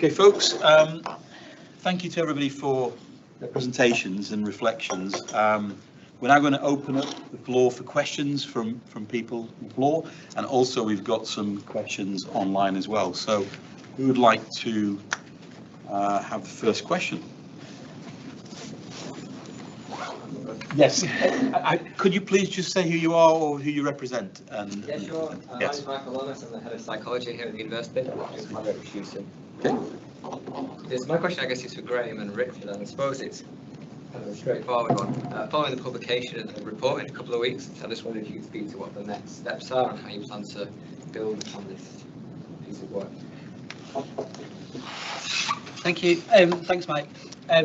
Okay, folks, thank you to everybody for their presentations and reflections. We're now going to open up the floor for questions from people on the floor, and also we've got some questions online as well. So who would like to have the first question? Yes. Could you please just say who you are or who you represent? Yeah, sure. My name is Michael Lomas. I'm the head of psychology here at the university. Just my reputation. Okay. My question, I guess, is for Graham and Richard, and I suppose it's kind of a straightforward one. Following the publication of the report in a couple of weeks, I just wondered if you could speak to what the next steps are and how you plan to build upon this piece of work. Thank you. Thanks, Mike.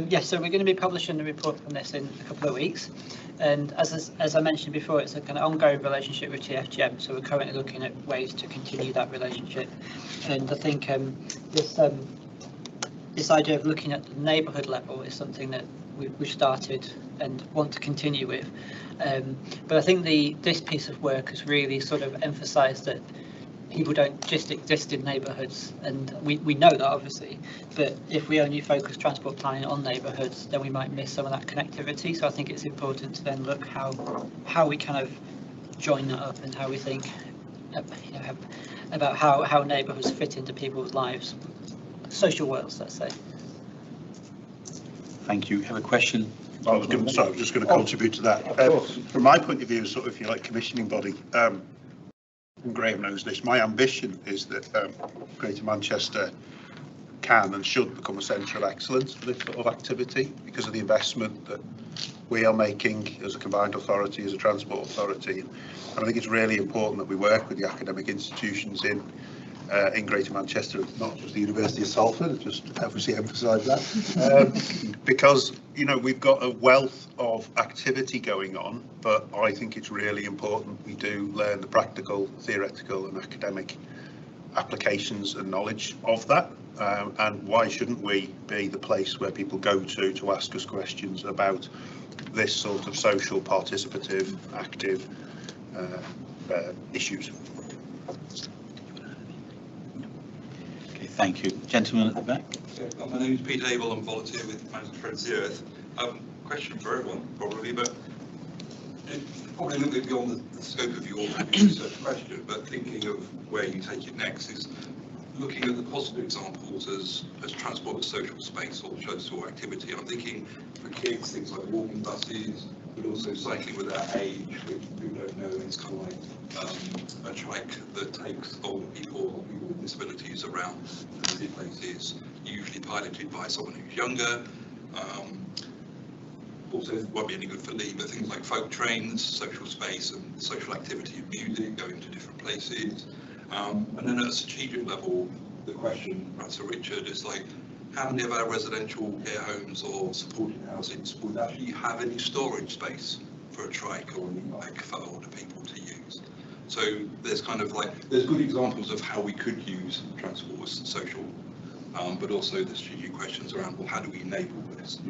Yes, so we're going to be publishing the report from this in a couple of weeks, and as I mentioned before, it's a kind of ongoing relationship with TFGM, so we're currently looking at ways to continue that relationship. And I think this idea of looking at the neighbourhood level is something that we've started and want to continue with, but I think this piece of work has really sort of emphasised that people don't just exist in neighbourhoods, and we know that obviously, but if we only focus transport planning on neighbourhoods, then we might miss some of that connectivity. So I think it's important to then look how we kind of join that up and how we think about how neighbourhoods fit into people's lives, social worlds, let's say. Thank you. Have a question? I was just going to contribute to that. From my point of view, sort of, if you like, commissioning body, and Graham knows this, my ambition is that Greater Manchester can and should become a centre of excellence for this sort of activity because of the investment that we are making as a combined authority, as a transport authority. And I think it's really important that we work with the academic institutions in Greater Manchester, not just the University of Salford, just obviously emphasise that, because we've got a wealth of activity going on, but I think it's really important we do learn the practical, theoretical and academic applications and knowledge of that, and why shouldn't we be the place where people go to ask us questions about this sort of social, participative, active issues. Thank you. Gentleman at the back. My name is Peter Abel. I'm volunteer with Management Friends of the Earth. Question for everyone, probably, but probably a little bit beyond the scope of your research question, but thinking of where you take it next is looking at the positive examples as transport as social space or social activity. I'm thinking for kids, things like walking buses, but also cycling without age, which people don't know is kind of like a trike that takes older people or people with disabilities around busy places, usually piloted by someone who's younger. Also, it won't be any good for Lee, but things like folk trains, social space and social activity of music, going to different places. And then at a strategic level, the question, perhaps for Richard, is like, how many of our residential care homes or supported housings would actually have any storage space for a trike or an e-bike for older people to use? So there's kind of like, there's good examples of how we could use transport as social, but also the strategic questions around, well, how do we enable this?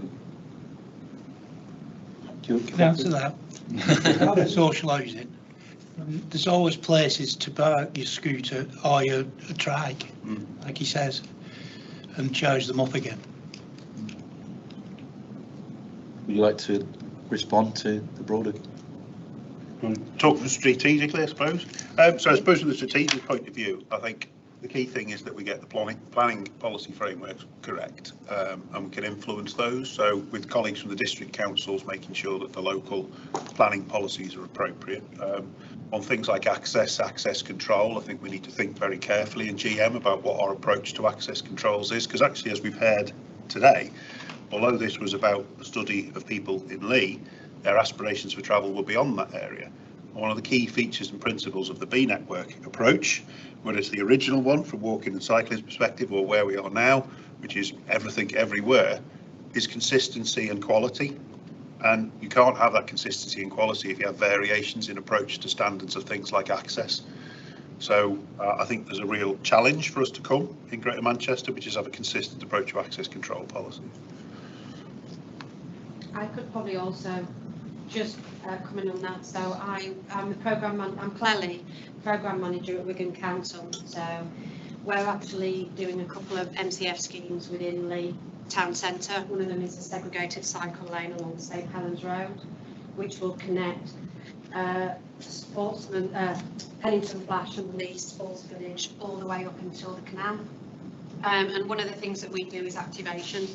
Can I answer that? Socialising. There's always places to park your scooter or your trike, like he says, and charge them up again. Would you like to respond to the broader? Talking strategically, I suppose. So I suppose from the strategic point of view, I think the key thing is that we get the planning policy frameworks correct, and we can influence those. So with colleagues from the district councils, making sure that the local planning policies are appropriate. On things like access control, I think we need to think very carefully in GM about what our approach to access controls is, because actually, as we've heard today, although this was about the study of people in Lee, their aspirations for travel were beyond that area. One of the key features and principles of the B network approach, whether it's the original one from walking and cycling perspective or where we are now, which is everything everywhere, is consistency and quality. And you can't have that consistency and quality if you have variations in approach to standards of things like access. So I think there's a real challenge for us to come in Greater Manchester, which is have a consistent approach to access control policy. I could probably also just come in on that. So I'm the I'm Claire Lee, programme manager at Wigan Council. So we're actually doing a couple of MCF schemes within Leigh town centre. One of them is a segregated cycle lane along St Helens Road, which will connect Sportsman, Pennington Flash and Leigh Sports Village all the way up until the canal. And one of the things that we do is activation.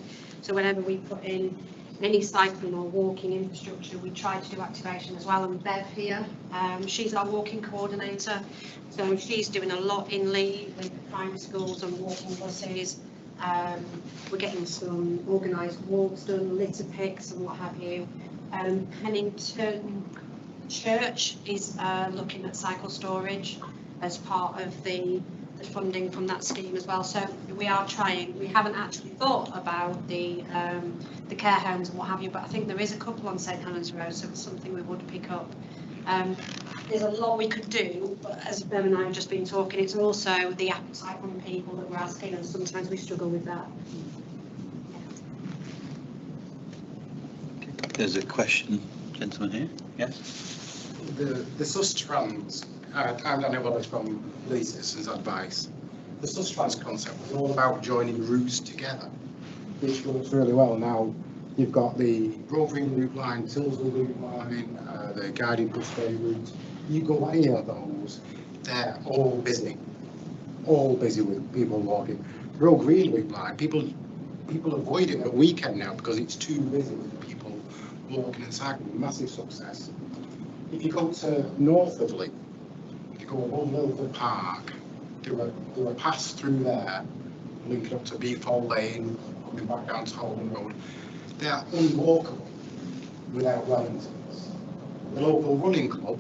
So whenever we put in any cycling or walking infrastructure, we try to do activation as well. And Bev here, she's our walking coordinator. So she's doing a lot in Leigh with primary schools and walking buses. We're getting some organised walks done, litter picks and what have you. Pennington Church is looking at cycle storage as part of the funding from that scheme as well. So we are trying. We haven't actually thought about the care homes and what have you, but I think there is a couple on St Helens Road, so it's something we would pick up. There's a lot we could do, but as Ben and I have just been talking, it's also the appetite from people that we're asking, and sometimes we struggle with that. There's a question, gentleman here. Yes. The Sustrans, I know what it's from Leigh Citizens Advice. The Sustrans concept was all about joining routes together, which works really well. Now you've got the Grove Green Loop Line, Tilsley Loop Line, the Guided Busway route. You go any of those, they're all busy with people walking. Grove Green Loop Line, people avoid it at weekend now because it's too busy with people walking and cycling. Massive success. If you go to north of Leigh, if you go above Milford Park, do a pass through there, linking up to Beefall Lane, coming back down to Holden Road, they are unwalkable without Wellingtons. The local running club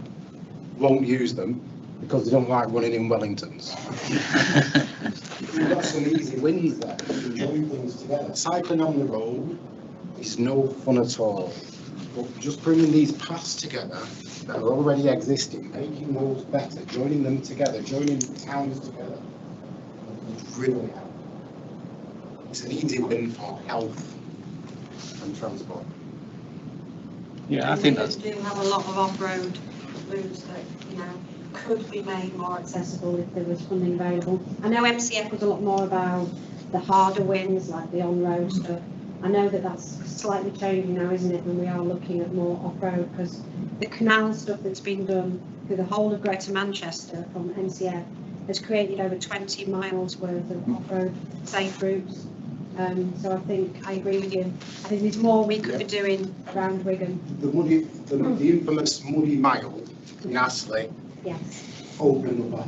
won't use them because they don't like running in Wellingtons. We've got some easy wins there. You can join things together. Cycling on the road is no fun at all. But just bringing these paths together that are already existing, making those better, joining them together, joining towns together, would really help. It's an easy win for health and transport. Yeah, I think that's. We do have a lot of off-road routes that, could be made more accessible if there was funding available. I know MCF was a lot more about the harder wins, like the on-road stuff. I know that that's slightly changing now, isn't it, when we are looking at more off-road, because the canal stuff that's been done through the whole of Greater Manchester from MCF has created over 20 miles worth of off-road safe routes. So I think I agree with you. I think there's more we could be doing around Wigan. The infamous Muddy Mile in Astley, Yes. opened up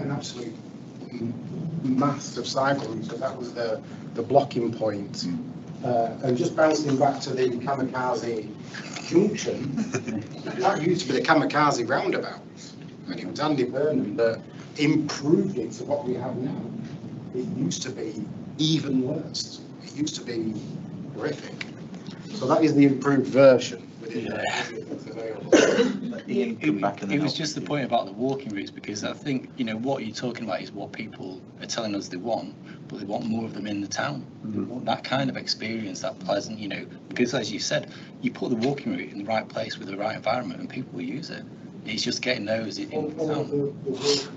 an absolute mass of cycle routes, so that was the blocking point. And just bouncing back to the Kamikaze Junction, that used to be the Kamikaze roundabout, and it was Andy Burnham that improved it to what we have now. It used to be even worse. It used to be horrific. So that is the improved version within that's available. It was just the point about the walking routes, because I think, what you're talking about is what people are telling us they want, but they want more of them in the town. They want that kind of experience, that pleasant, because as you said, you put the walking route in the right place with the right environment and people will use it. It's just getting those in all town. of the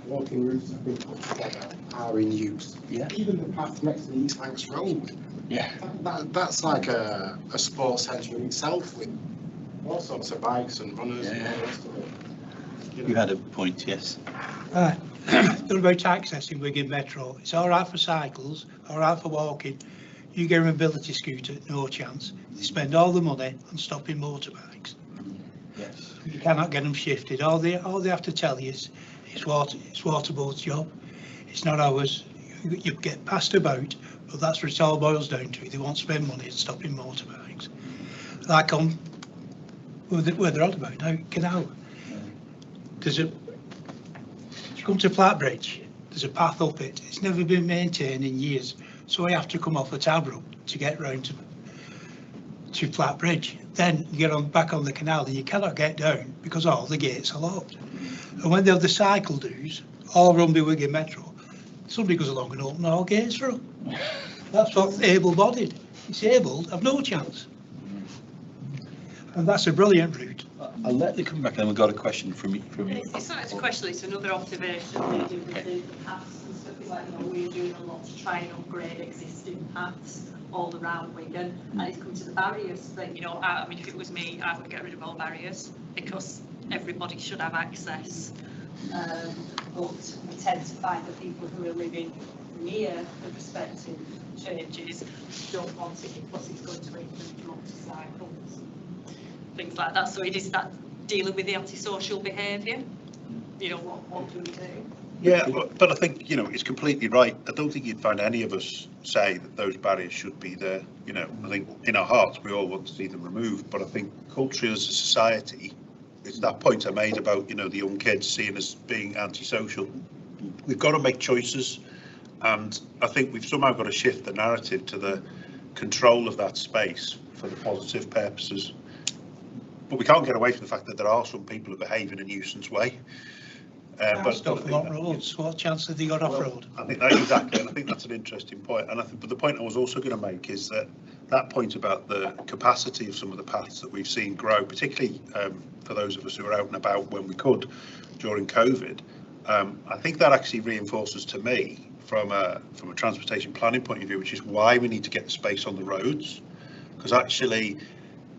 walking routes that have been put together are in use. Yeah. Even the path next to the East Lancs Road. Yeah. That's like a sports centre in itself with all sorts of bikes and runners and all the rest of it. You had a point, yes. Right. What about accessing Wigan Metro? It's all right for cycles, all right for walking. You get a mobility scooter, no chance. They spend all the money on stopping motorbikes. Yes. You cannot get them shifted. All they have to tell you is it's Waterboard's job. It's not ours. You get passed about, but that's what it all boils down to. They won't spend money on stopping motorbikes. Like on where they're on about now, Canal. If you come to Flatbridge, there's a path up it. It's never been maintained in years, so you have to come off the Tabrook to get round to Flatbridge. Then you get back on the canal and you cannot get down because all the gates are locked. And when they have the cycle dues, all run by Wigan Metro, somebody goes along and open all gates for them. That's what able-bodied, disabled have no chance. And that's a brilliant route. I'll let you come back, and then we've got a question from you. It's not a question, it's another observation we do with the paths and stuff. It's like, we're doing a lot to try and upgrade existing paths all around Wigan, and it's come to the barriers that, I mean, if it was me, I would get rid of all barriers because everybody should have access. But we tend to find that people who are living near the respective changes don't want it because it's going to include motorcycles, things like that. So it is that dealing with the antisocial behaviour. What do we do? Yeah, but I think, it's completely right. I don't think you'd find any of us say that those barriers should be there. I think in our hearts, we all want to see them removed. But I think culturally as a society, it's that point I made about, the young kids seen as being antisocial. We've got to make choices. And I think we've somehow got to shift the narrative to the control of that space for the positive purposes. But we can't get away from the fact that there are some people who behave in a nuisance way. But stuff along roads, what chance have they got off road? I think that exactly, and I think that's an interesting point. And but the point I was also going to make is that point about the capacity of some of the paths that we've seen grow, particularly for those of us who were out and about when we could during COVID. I think that actually reinforces to me from a transportation planning point of view, which is why we need to get the space on the roads, because actually,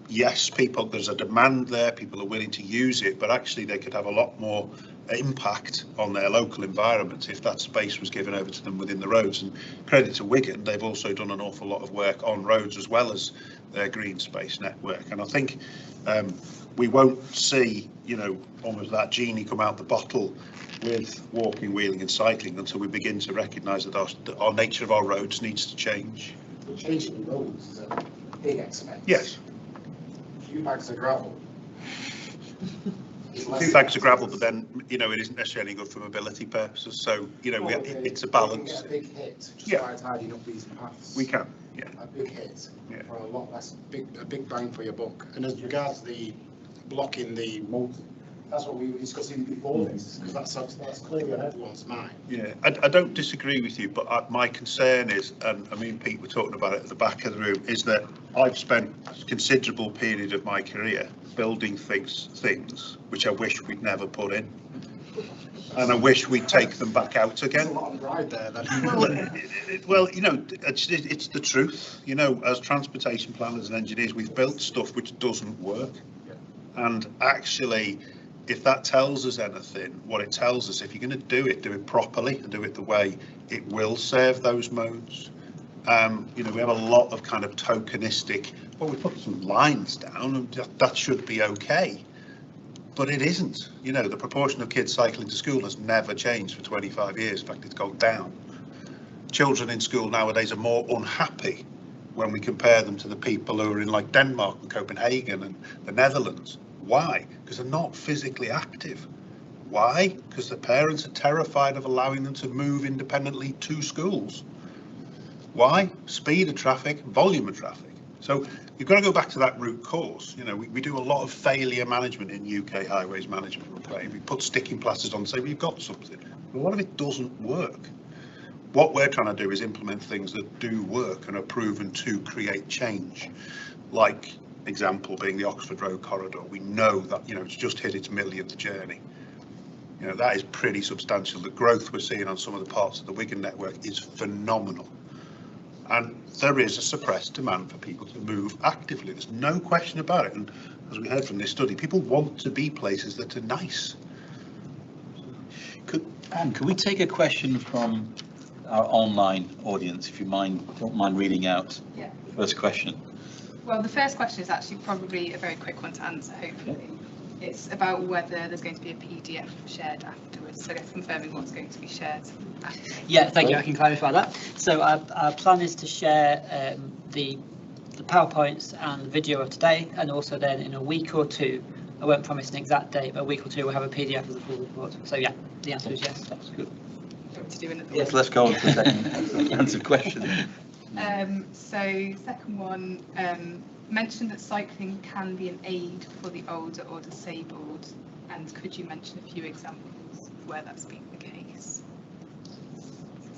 yes, there's a demand there, people are willing to use it, but actually they could have a lot more impact on their local environment if that space was given over to them within the roads. And credit to Wigan, they've also done an awful lot of work on roads as well as their green space network. And I think we won't see, almost that genie come out the bottle with walking, wheeling and cycling until we begin to recognise that our nature of our roads needs to change. Changing the roads is a big expense. Yes. A few bags of gravel. A few bags of gravel, but then, it isn't necessarily good for mobility purposes. So, it's a balance. We get a big hit just by tidying up these paths. We can, yeah. A big hit for a lot less, a big bang for your buck. And as regards the blocking the motor, that's what we were discussing before this, because that's clearly on everyone's mind. Yeah, I don't disagree with you, but my concern is, and me and Pete were talking about it at the back of the room, is that I've spent a considerable period of my career building things which I wish we'd never put in. And I wish we'd take them back out again. There's a lot of pride there. Well, it's the truth. As transportation planners and engineers, we've built stuff which doesn't work. And actually, if that tells us anything, what it tells us, if you're going to do it properly and do it the way it will serve those modes. We have a lot of kind of tokenistic, well, we put some lines down and that should be okay. But it isn't. The proportion of kids cycling to school has never changed for 25 years. In fact, it's gone down. Children in school nowadays are more unhappy when we compare them to the people who are in like Denmark and Copenhagen and the Netherlands. Why? Because they're not physically active. Why? Because the parents are terrified of allowing them to move independently to schools. Why? Speed of traffic, volume of traffic. So you've got to go back to that root cause. We do a lot of failure management in UK highways management. We put sticking plasters on and say we've got something. But a lot of it doesn't work. What we're trying to do is implement things that do work and are proven to create change. Like, example being the Oxford Road corridor. We know that it's just hit its millionth journey. That is pretty substantial. The growth we're seeing on some of the parts of the Wigan network is phenomenal, and there is a suppressed demand for people to move actively. There's no question about it. And as we heard from this study, people want to be places that are nice. Anne, could we take a question from our online audience, if you don't mind reading out the first question? Well, the first question is actually probably a very quick one to answer, hopefully. It's about whether there's going to be a PDF shared afterwards. So I guess confirming what's going to be shared afterwards. Yeah, thank you. I can clarify that. So our plan is to share the PowerPoints and the video of today, and also then in a week or two, I won't promise an exact date, but a week or two we'll have a PDF of the full report. So yeah, the answer is yes. That's good. To do another yes, let's go on to the second answer question. So second one, mentioned that cycling can be an aid for the older or disabled, and could you mention a few examples of where that's been the case?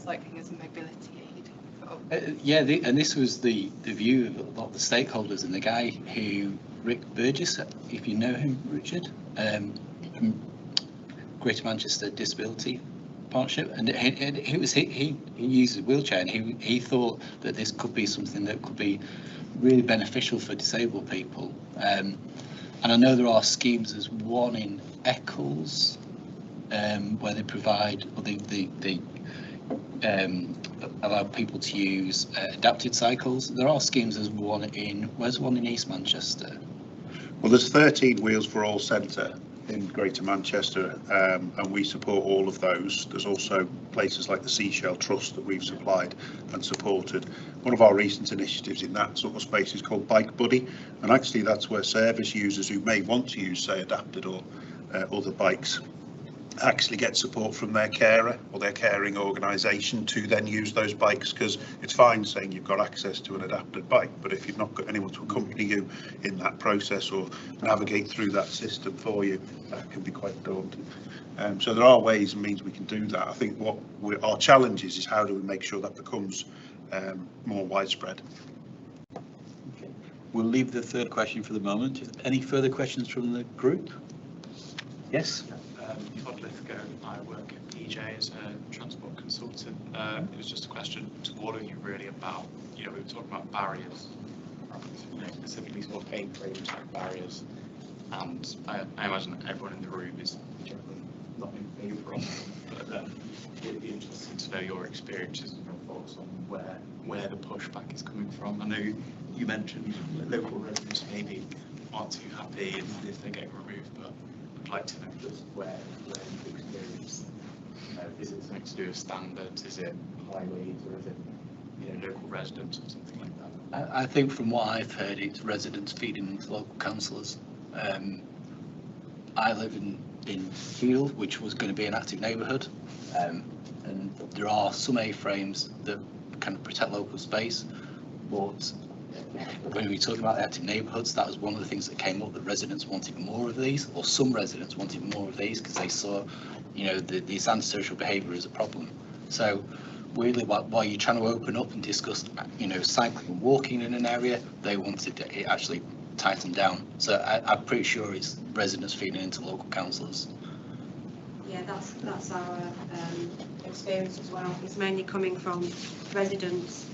Cycling as a mobility aid for Yeah, and this was the view of a lot of the stakeholders, and the guy who, Rick Burgess, if you know him, Richard, from Greater Manchester Disability Partnership, and he used a wheelchair, and he thought that this could be something that could be really beneficial for disabled people. And I know there are schemes. There's one in Eccles where they provide, or they allow people to use adapted cycles. There are schemes. There's one in, where's one in East Manchester? Well, there's 13 Wheels for All Centre in Greater Manchester, and we support all of those. There's also places like the Seashell Trust that we've supplied and supported. One of our recent initiatives in that sort of space is called Bike Buddy, and actually that's where service users who may want to use, say, adapted or other bikes actually get support from their carer or their caring organisation to then use those bikes, because it's fine saying you've got access to an adapted bike, but if you've not got anyone to accompany you in that process or navigate through that system for you, that can be quite daunting. So there are ways and means we can do that. I think what our challenge is how do we make sure that becomes more widespread. Okay. We'll leave the third question for the moment. Any further questions from the group? Yes. Todd Lithgow, I work at PJ as a transport consultant. It was just a question to all of you really about, we were talking about barriers, specifically sort of A-frame type barriers, and I imagine that everyone in the room is generally not in favour of them, but it'd be interesting to know your experiences and your thoughts on where the pushback is coming from. I know you mentioned local residents maybe aren't too happy if they get removed, but I'd like to know just where you've experienced. Is it something to do with standards? Is it highways, or is it local residents or something like that? I think from what I've heard, it's residents feeding into local councillors. I live in Field, which was going to be an active neighbourhood, and there are some A-frames that kind of protect local space, but when we were talking about the active neighbourhoods, that was one of the things that came up, that residents wanted more of these, or some residents wanted more of these, because they saw, this antisocial behaviour as a problem. So really, while you're trying to open up and discuss, cycling and walking in an area, they wanted it actually tightened down. So I'm pretty sure it's residents feeding into local councillors. Yeah, that's our experience as well. It's mainly coming from residents,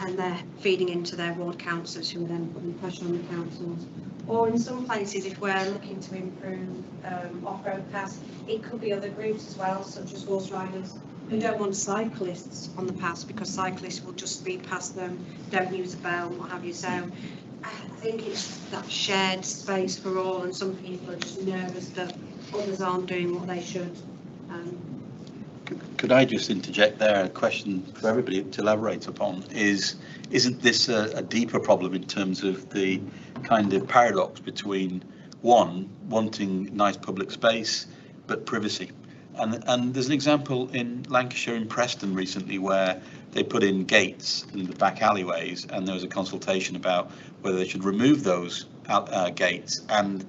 and they're feeding into their ward councillors, who are then putting pressure on the councils. Or in some places, if we're looking to improve off-road paths, it could be other groups as well, such as horse riders, who don't want cyclists on the paths because cyclists will just speed past them, don't use a bell, what have you. So I think it's that shared space for all, and some people are just nervous that others aren't doing what they should. Could I just interject there a question for everybody to elaborate upon? Isn't this a deeper problem in terms of the kind of paradox between one, wanting nice public space, but privacy? And there's an example in Lancashire, in Preston recently, where they put in gates in the back alleyways, and there was a consultation about whether they should remove those gates. And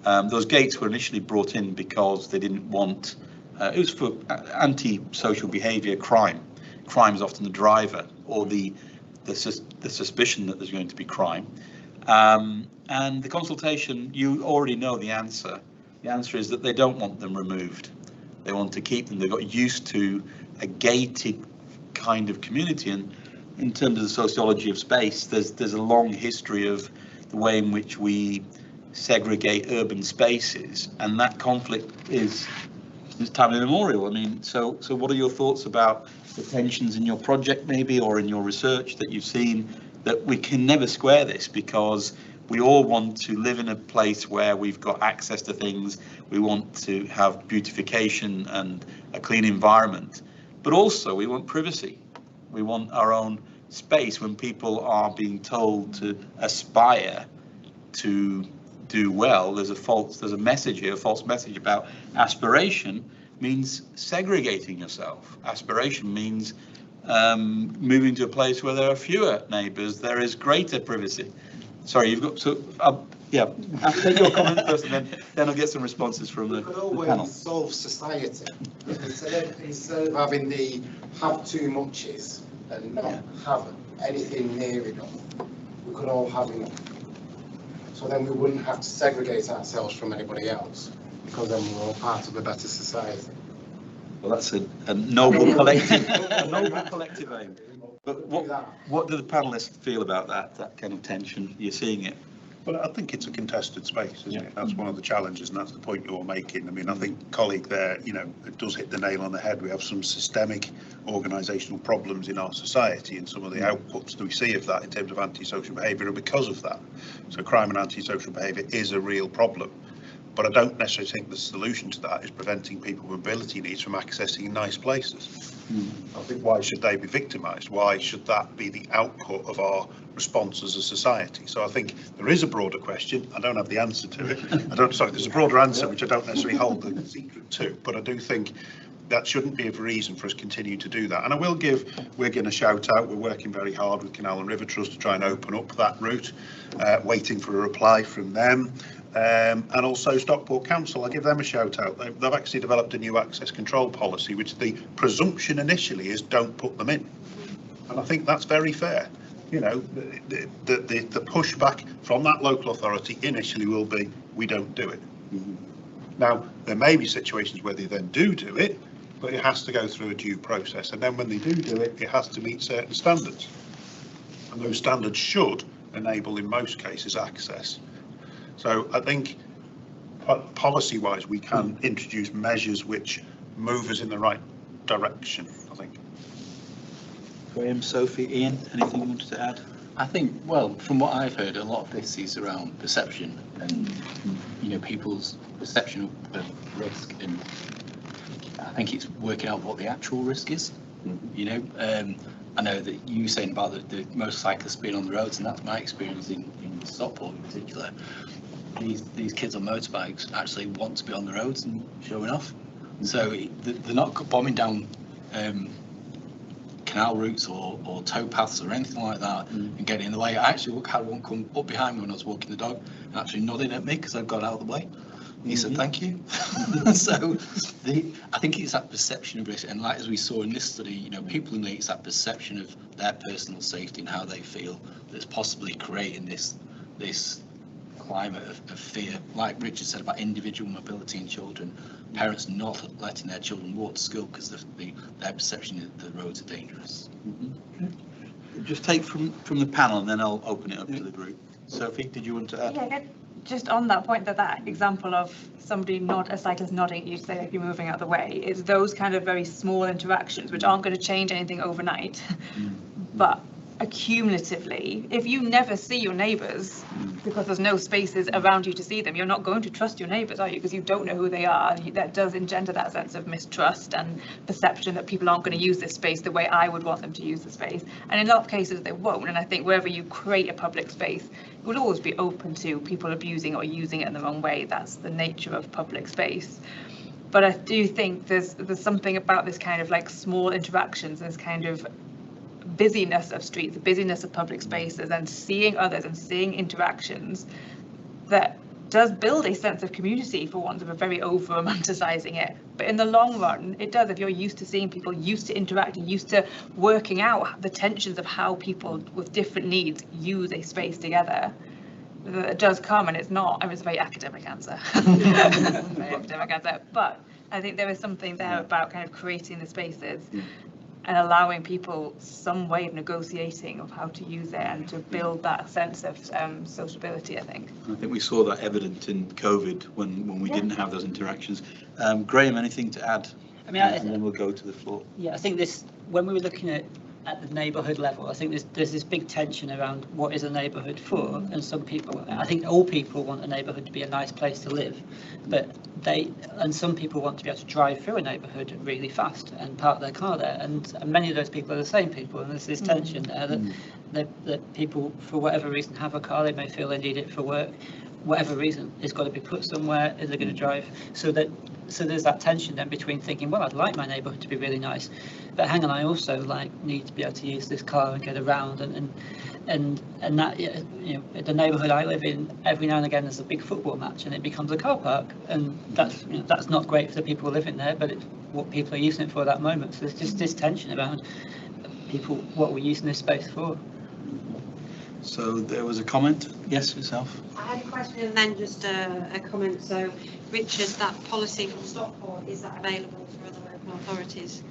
those gates were initially brought in because they didn't want, it was for anti-social behaviour, crime. Crime is often the driver, or the suspicion that there's going to be crime. And the consultation, you already know the answer. The answer is that they don't want them removed. They want to keep them. They got used to a gated kind of community. And in terms of the sociology of space, there's a long history of the way in which we segregate urban spaces, and that conflict is time immemorial. I mean, so what are your thoughts about the tensions in your project, maybe, or in your research that you've seen, that we can never square this, because we all want to live in a place where we've got access to things, we want to have beautification and a clean environment, but also we want privacy. We want our own space. When people are being told to aspire to do well, there's a message here, a false message about aspiration means segregating yourself. Aspiration means moving to a place where there are fewer neighbours, there is greater privacy. Sorry, you've got, so yeah, I'll take your comment first, and then I'll get some responses from the panel. We could always solve society instead of having the have too muches and not have anything near enough, we could all have enough. So then we wouldn't have to segregate ourselves from anybody else, because then we're all part of a better society. Well, that's a noble collective, a noble collective aim. But what do the panelists feel about that kind of tension? You're seeing it? Well, I think it's a contested space, isn't it? That's one of the challenges, and that's the point you're making. I mean, I think colleague there, it does hit the nail on the head. We have some systemic organisational problems in our society, and some of the outputs that we see of that in terms of antisocial behaviour are because of that. So crime and antisocial behaviour is a real problem. But I don't necessarily think the solution to that is preventing people with mobility needs from accessing nice places. I think, why should they be victimised? Why should that be the output of our response as a society? So I think there is a broader question. I don't have the answer to it. There's a broader answer which I don't necessarily hold the secret to, but I do think that shouldn't be a reason for us continuing to do that. And I will give Wigan a shout out. We're working very hard with Canal and River Trust to try and open up that route, waiting for a reply from them. And also Stockport Council, I give them a shout out. They've actually developed a new access control policy, which the presumption initially is don't put them in. And I think that's very fair. The pushback from that local authority initially will be, we don't do it. Now, there may be situations where they then do it, but it has to go through a due process. And then when they do it, it has to meet certain standards. And those standards should enable, in most cases, access. So I think policy-wise, we can introduce measures which move us in the right direction, I think. Graham, Sophie, Ian, anything you wanted to add? I think, well, from what I've heard, a lot of this is around perception and, people's perception of risk. And I think it's working out what the actual risk is. I know that you were saying about the motorcyclists being on the roads, and that's my experience in Stockport in particular. These kids on motorbikes actually want to be on the roads and showing off. So they're not bombing down canal routes or towpaths or anything like that and getting in the way. I actually had one come up behind me when I was walking the dog and actually nodding at me because I'd got out of the way. He said, thank you. So I think it's that perception of risk. And like as we saw in this study, people in it's that perception of their personal safety and how they feel that's possibly creating this climate of fear. Like Richard said about individual mobility in children, parents not letting their children walk to school because their perception that the roads are dangerous. Just take from the panel and then I'll open it up to the group. Sophie, did you want to add? Yeah, just on that point, that example of somebody a cyclist nodding at you to say like you're moving out of the way, it's those kind of very small interactions which aren't going to change anything overnight, but accumulatively, if you never see your neighbours because there's no spaces around you to see them, you're not going to trust your neighbours, are you? Because you don't know who they are. That does engender that sense of mistrust and perception that people aren't going to use this space the way I would want them to use the space. And in a lot of cases they won't. And I think wherever you create a public space, it will always be open to people abusing or using it in the wrong way. That's the nature of public space. But I do think there's something about this kind of like small interactions, this kind of busyness of streets, the busyness of public spaces, and seeing others and seeing interactions that does build a sense of community, for want of a very over romanticizing it. But in the long run, it does. If you're used to seeing people, used to interacting, used to working out the tensions of how people with different needs use a space together, it does come. And it's not, I mean, it's a very academic answer. Very academic answer. But I think there is something there about kind of creating the spaces and allowing people some way of negotiating of how to use it and to build that sense of sociability, I think. I think we saw that evident in COVID when we didn't have those interactions. Graham, anything to add? I mean, and then we'll go to the floor. Yeah, I think when we were looking at the neighbourhood level, I think there's this big tension around what is a neighbourhood for, and some people, I think all people want a neighbourhood to be a nice place to live, but some people want to be able to drive through a neighbourhood really fast and park their car there, and many of those people are the same people, and there's this tension there that people, for whatever reason, have a car, they may feel they need it for work, whatever reason, it's got to be put somewhere, is it going to drive, so there's that tension then between thinking, well, I'd like my neighbourhood to be really nice, but hang on, I also need to be able to use this car and get around, and that, the neighbourhood I live in, every now and again there's a big football match and it becomes a car park, and that's not great for the people living there, but it's what people are using it for at that moment. So there's just this tension around people what we're using this space for. So there was a comment. Yes, yourself. I had a question and then just a comment. So, Richard, that policy from Stockport, is that available for other local authorities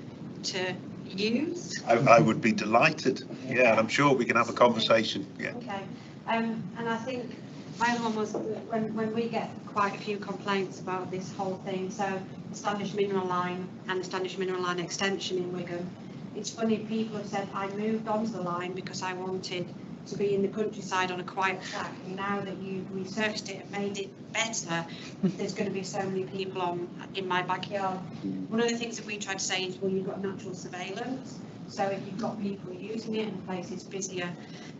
to use? I would be delighted. Yeah, and I'm sure we can have a conversation. Yeah. Okay. And I think my other one was when we get quite a few complaints about this whole thing. So the Standish Mineral Line and the Standish Mineral Line extension in Wigan. It's funny, people have said I moved onto the line because I wanted to be in the countryside on a quiet track, and now that you've researched it and made it better, there's going to be so many people in my backyard. One of the things that we try to say is, well, you've got natural surveillance, so if you've got people using it and the place is busier,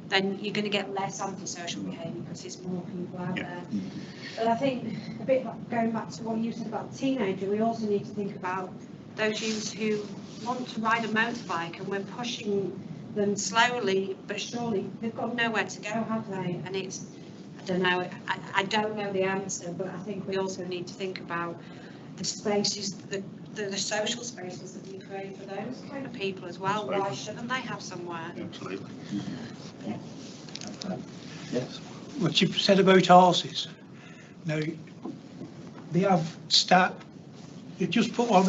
then you're going to get less antisocial behaviour because there's more people out there. But I think a bit like going back to what you said about the teenager, we also need to think about those youths who want to ride a motorbike, and we're pushing them slowly but surely. They've got nowhere to go, have they? And it's, I don't know, I don't know the answer, but I think we also need to think about the spaces, the social spaces that we create for those kind of people as well. Absolutely. Why shouldn't they have somewhere? Absolutely. Yeah. Yes. What you said about horses. Now, they have you just put on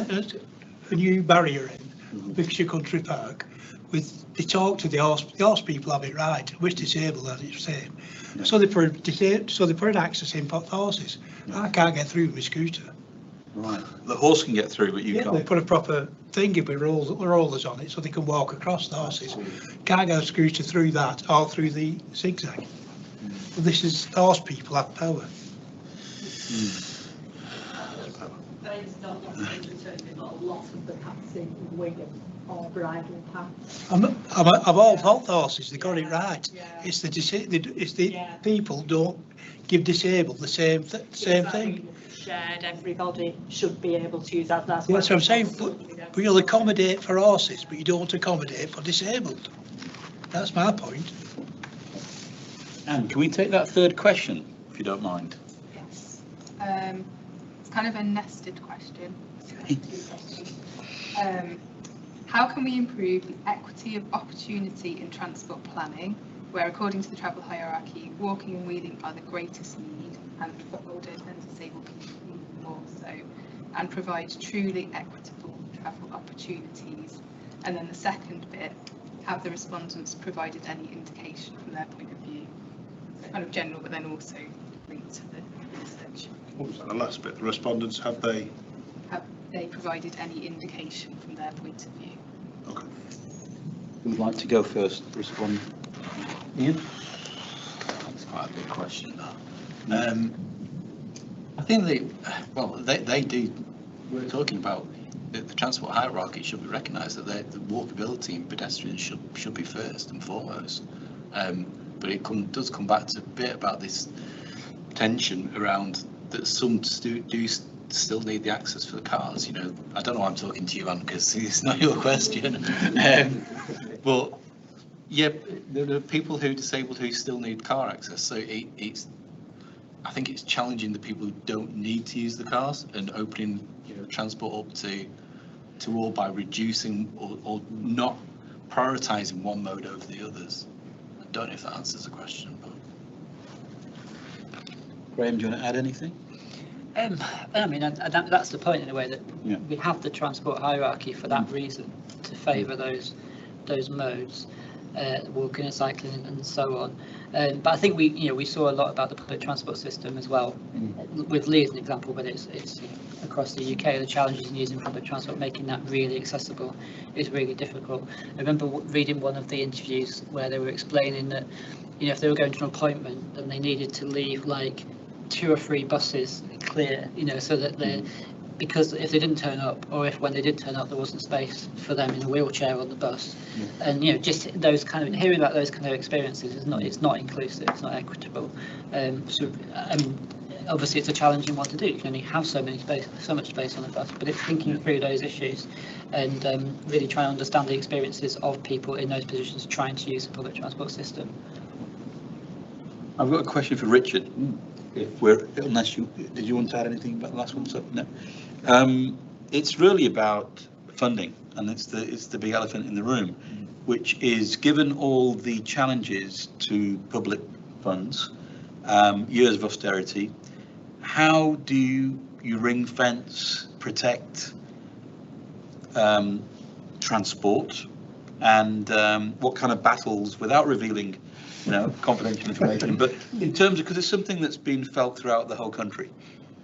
a new barrier in Bixby Country Park. They talk to the horse people have it right, which disabled as it's saying. Yeah. So they put an access in for horses. I can't get through with my scooter. Right. The horse can get through, but you Yeah, can't. they put a proper thing with rollers on it so they can walk across the horses. Can't go scooter through that or through the zigzag. But this is horse people have power. Those don't want to return, but a lot of the paths in Wigan are bridle paths. Of all horses, they got it right. Yeah. It's the Yeah. people don't give disabled the same thing. Shared, everybody should be able to use that. That's That's what I'm saying. But you'll accommodate for horses, but you don't accommodate for disabled. That's my point. Anne, can we take that third question, if you don't mind? Yes. It's kind of a nested question. Okay. How can we improve the equity of opportunity in transport planning, where according to the travel hierarchy, walking and wheeling are the greatest need, and foot-loaded and disabled people need more so, and provide truly equitable travel opportunities? And then the second bit, have the respondents provided any indication from their point of view? So kind of general, but then also linked to the research. What was that, the last bit? The respondents, have they? Have they provided any indication from their point of view? Okay. Who would like to go first? Respond. Ian? That's quite a big question, that. I think they do, we're talking about the transport hierarchy should be recognised that the walkability and pedestrians should be first and foremost. But it does come back to a bit about this tension around that some do still need the access for the cars. You know, I don't know why I'm talking to you, Anne, because it's not your question. But yeah, there are people who are disabled who still need car access. So I think it's challenging the people who don't need to use the cars and opening transport up to all by reducing or not prioritising one mode over the others. I don't know if that answers the question, but. Graham, do you want to add anything? I mean, that's the point in a way that Yeah. we have the transport hierarchy for that reason, to favour those modes, walking and cycling and so on. But I think we saw a lot about the public transport system as well. With Lee as an example, but it's across the UK, the challenges in using public transport, making that really accessible, is really difficult. I remember reading one of the interviews where they were explaining that if they were going to an appointment, then they needed to leave like 2 or 3 buses clear, so that because if they didn't turn up, or if when they did turn up there wasn't space for them in a wheelchair on the bus, and just those kind of hearing about those kind of experiences it's not inclusive, it's not equitable. So I mean, obviously it's a challenging one to do. You can only have so much space on the bus, but it's thinking through those issues and really trying to understand the experiences of people in those positions trying to use the public transport system. I've got a question for Richard. Unless did you want to add anything about the last one? So, no. It's really about funding, and it's the big elephant in the room. which is, given all the challenges to public funds, years of austerity, how do you ring fence, protect transport, and what kind of battles, without revealing, confidential information, but in terms of, because it's something that's been felt throughout the whole country.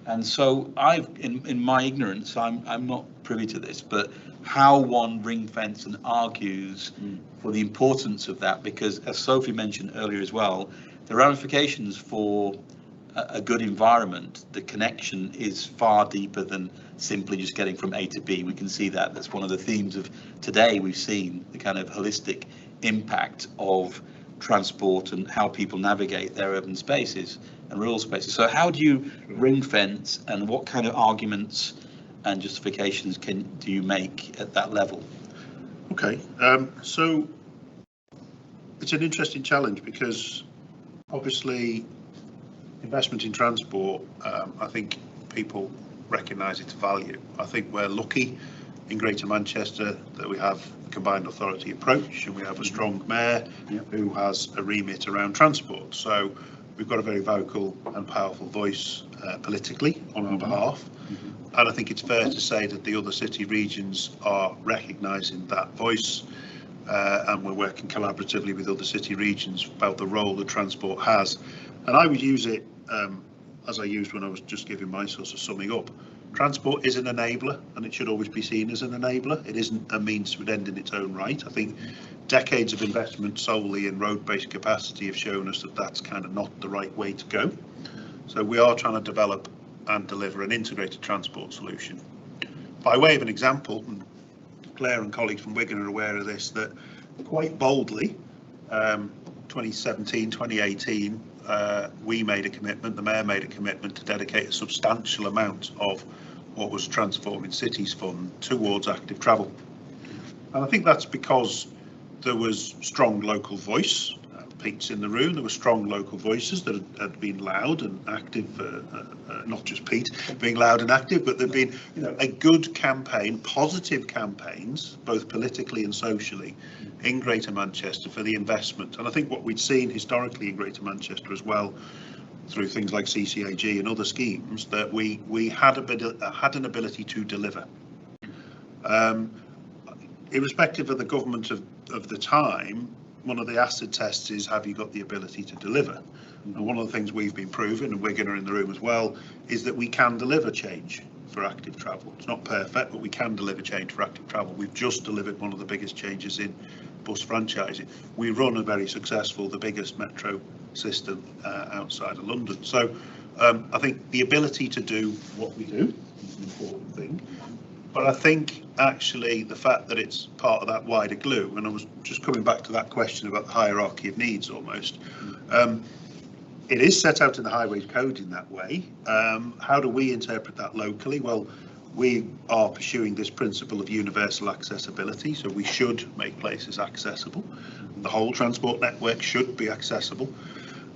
And so in my ignorance, I'm not privy to this, but how one ring fence and argues for the importance of that, because as Sophie mentioned earlier as well, the ramifications for a good environment, the connection is far deeper than simply just getting from A to B. We can see that. That's one of the themes of today. We've seen the kind of holistic impact of transport and how people navigate their urban spaces and rural spaces. So how do you ring fence, and what kind of arguments and justifications do you make at that level? Okay, so it's an interesting challenge, because obviously investment in transport, I think people recognise its value. I think we're lucky in Greater Manchester that we have a combined authority approach, and we have a strong mayor who has a remit around transport. So we've got a very vocal and powerful voice politically on our behalf. And I think it's fair to say that the other city regions are recognising that voice, and we're working collaboratively with other city regions about the role that transport has. And I would use it as I used when I was just giving my sort of summing up. Transport is an enabler, and it should always be seen as an enabler. It isn't a means to an end in its own right. I think decades of investment solely in road-based capacity have shown us that that's kind of not the right way to go. So we are trying to develop and deliver an integrated transport solution. By way of an example, and Claire and colleagues from Wigan are aware of this, that quite boldly, 2017, 2018, we made a commitment, the Mayor made a commitment to dedicate a substantial amount of what was Transforming Cities Fund towards active travel. And I think that's because there was strong local voice. Pete's in the room, there were strong local voices that had been loud and active, not just Pete being loud and active, but there'd been a good campaign, positive campaigns, both politically and socially, in Greater Manchester for the investment. And I think what we'd seen historically in Greater Manchester as well, through things like CCAG and other schemes, that we had an ability to deliver. Irrespective of the government of the time, one of the acid tests is, have you got the ability to deliver? And one of the things we've been proving, and Wigan are in the room as well, is that we can deliver change for active travel. It's not perfect, but we can deliver change for active travel. We've just delivered one of the biggest changes in bus franchising. We run a very successful, the biggest metro system outside of London. So I think the ability to do what we do is an important thing. But I think actually the fact that it's part of that wider glue, and I was just coming back to that question about the hierarchy of needs almost, it is set out in the Highways Code in that way. How do we interpret that locally? Well, we are pursuing this principle of universal accessibility, so we should make places accessible. The whole transport network should be accessible.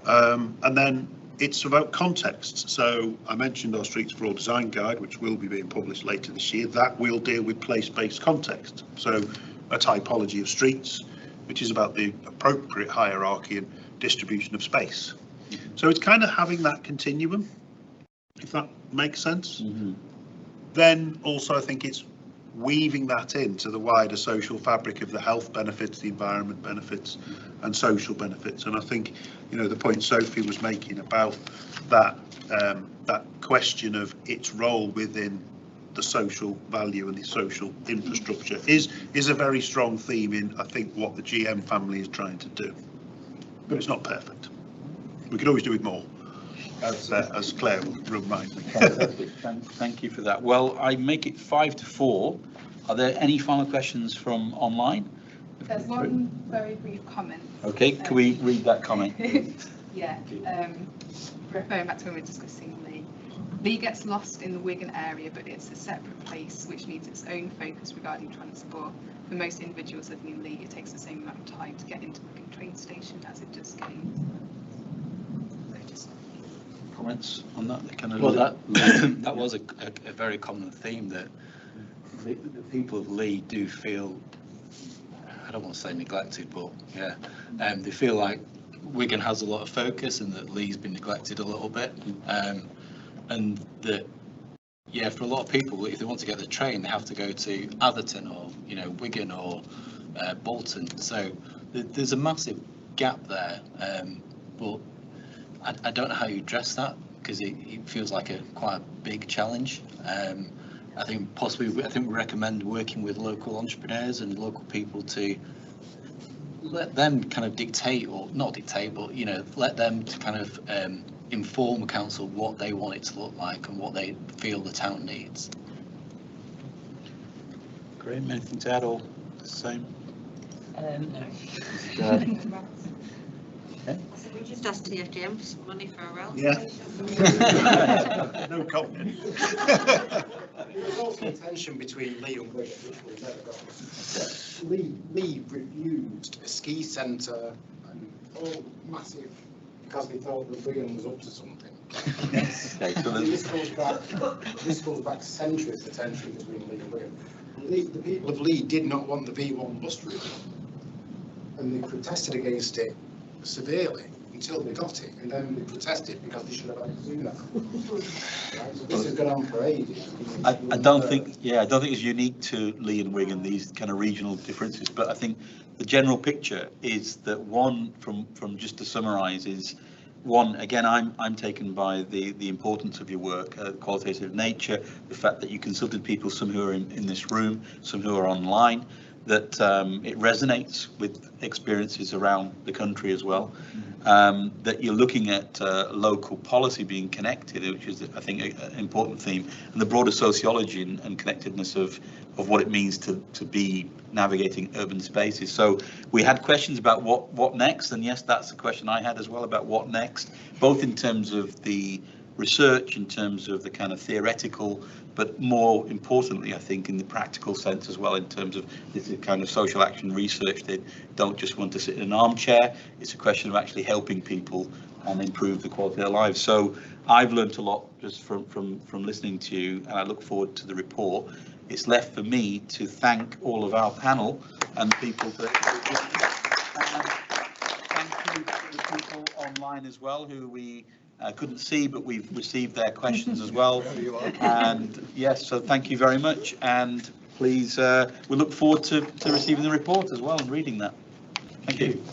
And then it's about context. So I mentioned our Streets for All design guide, which will be being published later this year. That will deal with place-based context. So a typology of streets, which is about the appropriate hierarchy and distribution of space. So it's kind of having that continuum, if that makes sense. Then also I think it's weaving that into the wider social fabric of the health benefits, the environment benefits and social benefits. And I think, the point Sophie was making about that that question of its role within the social value and the social infrastructure is a very strong theme in, I think, what the GM family is trying to do. But it's not perfect. We could always do it more, as Claire will remind me. Fantastic. Thank you for that. Well, I make it 5 to 4. Are there any final questions from online? There's one very brief comment. Okay, can we read that comment? Yeah, referring back to when we were discussing Lee. Lee gets lost in the Wigan area, but it's a separate place which needs its own focus regarding transport. For most individuals living in Lee, it takes the same amount of time to get into Wigan train station as it does getting into. Comments on that? Well, that was a very common theme, that the people of Lee do feel don't want to say neglected, but yeah, they feel like Wigan has a lot of focus and that Lee's been neglected a little bit, and that, yeah, for a lot of people, if they want to get the train, they have to go to Atherton or, you know, Wigan or Bolton. So there's a massive gap there, but I don't know how you address that, because it feels like quite a big challenge. I think we recommend working with local entrepreneurs and local people to let them kind of dictate, or not dictate, but, you know, let them to kind of inform the council what they want it to look like and what they feel the town needs. Graham, anything to add or the same? No. So we just asked TFGM for some money for a rail Yeah. station. No comment. There's also a tension between Lee and Wigan, which we've never got. Lee refused a ski centre and all massive, because they thought that Wigan was up to something. Yes. Okay, so This goes back centuries, the tension between Lee and Wigan. The people of Lee did not want the V1 bus route, and they protested against it severely until they got it, and then they protested because they should have had it sooner. Right, so this has gone on for ages. I don't think it's unique to Lee and Wigan, these kind of regional differences, but I think the general picture is that one, from just to summarise, is one, again, I'm taken by the importance of your work, qualitative nature, the fact that you consulted people, some who are in this room, some who are online, that it resonates with experiences around the country as well, that you're looking at local policy being connected, which is, I think, an important theme, and the broader sociology and connectedness of what it means to be navigating urban spaces. So we had questions about what next, and yes, that's a question I had as well, about what next, both in terms of the research, in terms of the kind of theoretical, but more importantly, I think, in the practical sense as well, in terms of this is kind of social action research. They don't just want to sit in an armchair. It's a question of actually helping people and improve the quality of their lives. So I've learned a lot just from listening to you, and I look forward to the report. It's left for me to thank all of our panel and the people that thank you to the people online as well, who we couldn't see, but we've received their questions as well. And yes, so thank you very much, and please, we look forward to receiving the report as well and reading that. Thank you.